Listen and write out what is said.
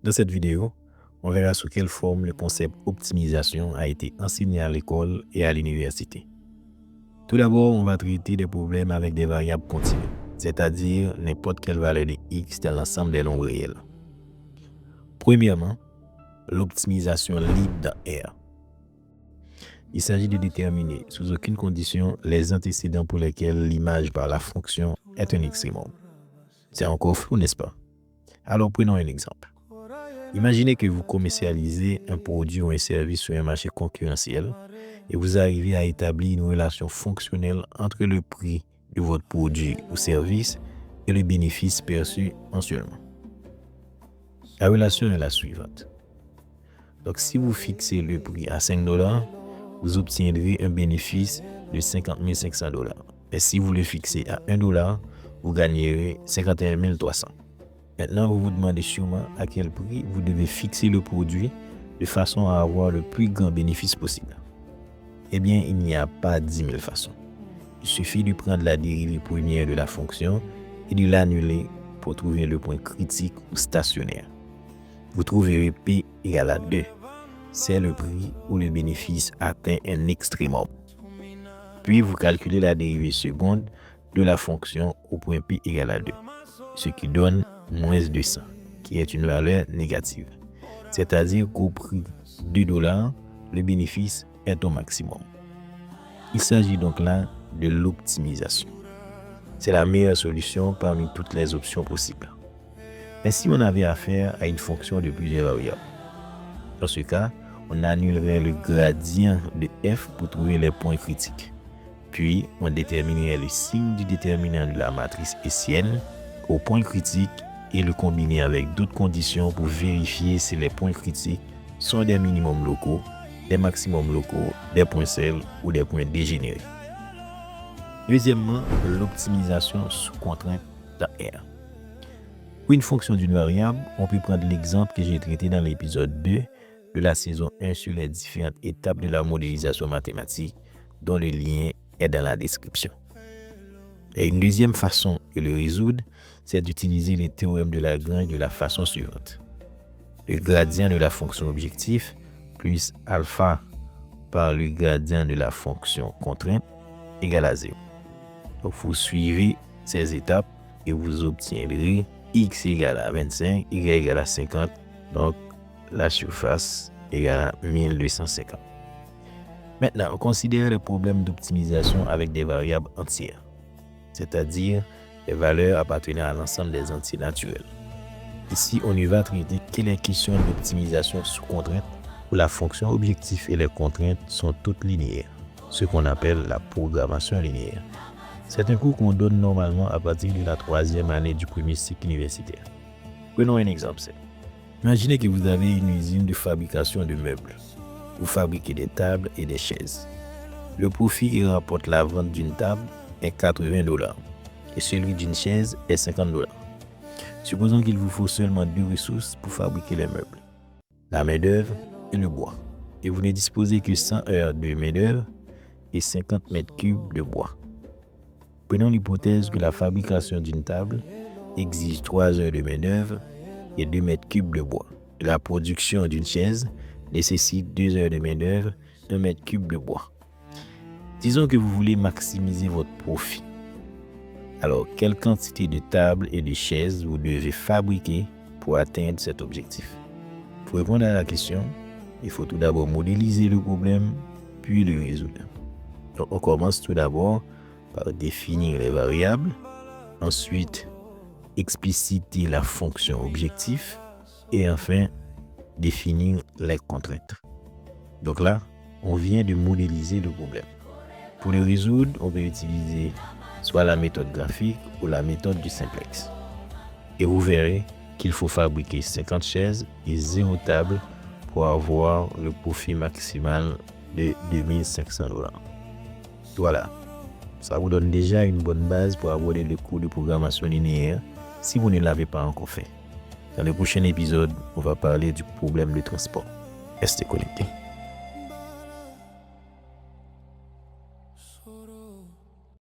Dans cette vidéo, on verra sous quelle forme le concept optimisation a été enseigné à l'école et à l'université. Tout d'abord, on va traiter des problèmes avec des variables continues, c'est-à-dire n'importe quelle valeur de x dans l'ensemble des nombres réels. Premièrement, l'optimisation libre dans R. Il s'agit de déterminer sous aucune condition les antécédents pour lesquels l'image par la fonction est un extrémum. C'est encore flou, n'est-ce pas? Alors prenons un exemple. Imaginez que vous commercialisez un produit ou un service sur un marché concurrentiel et vous arrivez à établir une relation fonctionnelle entre le prix de votre produit ou service et le bénéfice perçu mensuellement. La relation est la suivante. Donc, si vous fixez le prix à $5, vous obtiendrez un bénéfice de 50 500 $. Et si vous le fixez à $1, vous gagnerez 51 300. Maintenant, vous vous demandez sûrement à quel prix vous devez fixer le produit de façon à avoir le plus grand bénéfice possible. Eh bien, il n'y a pas 10 000 façons. Il suffit de prendre la dérivée première de la fonction et de l'annuler pour trouver le point critique ou stationnaire. Vous trouverez P égale à 2. C'est le prix où le bénéfice atteint un extrémum. Puis, vous calculez la dérivée seconde de la fonction au point P égale à 2, ce qui donne moins 200, qui est une valeur négative. C'est-à-dire qu'au prix de $, le bénéfice est au maximum. Il s'agit donc là de l'optimisation. C'est la meilleure solution parmi toutes les options possibles. Mais si on avait affaire à une fonction de plusieurs variables, dans ce cas, on annulerait le gradient de f pour trouver les points critiques. Puis, on déterminerait le signe du déterminant de la matrice hessienne au point critique et le combiner avec d'autres conditions pour vérifier si les points critiques sont des minimums locaux, des maximums locaux, des points seuls ou des points dégénérés. Deuxièmement, l'optimisation sous contrainte dans R. Pour une fonction d'une variable, on peut prendre l'exemple que j'ai traité dans l'épisode 2 de la saison 1 sur les différentes étapes de la modélisation mathématique, dont le lien est dans la description. Et une deuxième façon de le résoudre, c'est d'utiliser les théorèmes de Lagrange de la façon suivante. Le gradient de la fonction objectif plus alpha par le gradient de la fonction contrainte égale à 0. Donc, vous suivez ces étapes et vous obtiendrez x égale à 25, y égale à 50, donc la surface égale à 1250. Maintenant, on considère le problème d'optimisation avec des variables entières, c'est-à-dire les valeurs appartenant à l'ensemble des entiers naturels. Ici, on y va traiter que les questions d'optimisation sous contrainte où la fonction objectif et les contraintes sont toutes linéaires, ce qu'on appelle la programmation linéaire. C'est un cours qu'on donne normalement à partir de la 3e année du premier cycle universitaire. Prenons un exemple simple. Imaginez que vous avez une usine de fabrication de meubles. Vous fabriquez des tables et des chaises. Le profit qui rapporte la vente d'une table est $80 et celui d'une chaise est $50. Supposons qu'il vous faut seulement 2 ressources pour fabriquer les meubles, la main-d'œuvre et le bois. Et vous ne disposez que 100 heures de main-d'œuvre et 50 mètres cubes de bois. Prenons l'hypothèse que la fabrication d'une table exige 3 heures de main-d'œuvre et 2 mètres cubes de bois. La production d'une chaise nécessite 2 heures de main-d'œuvre, 1 mètre cube de bois. Disons que vous voulez maximiser votre profit. Alors, quelle quantité de tables et de chaises vous devez fabriquer pour atteindre cet objectif? Pour répondre à la question, il faut tout d'abord modéliser le problème, puis le résoudre. Donc, on commence tout d'abord par définir les variables, ensuite expliciter la fonction objectif et enfin définir les contraintes. Donc là, on vient de modéliser le problème. Pour le résoudre, on peut utiliser soit la méthode graphique ou la méthode du simplex. Et vous verrez qu'il faut fabriquer 50 chaises et 0 table pour avoir le profit maximal de $2500. Voilà. Ça vous donne déjà une bonne base pour aborder le cours de programmation linéaire si vous ne l'avez pas encore fait. Dans le prochain épisode, on va parler du problème de transport. Restez connectés.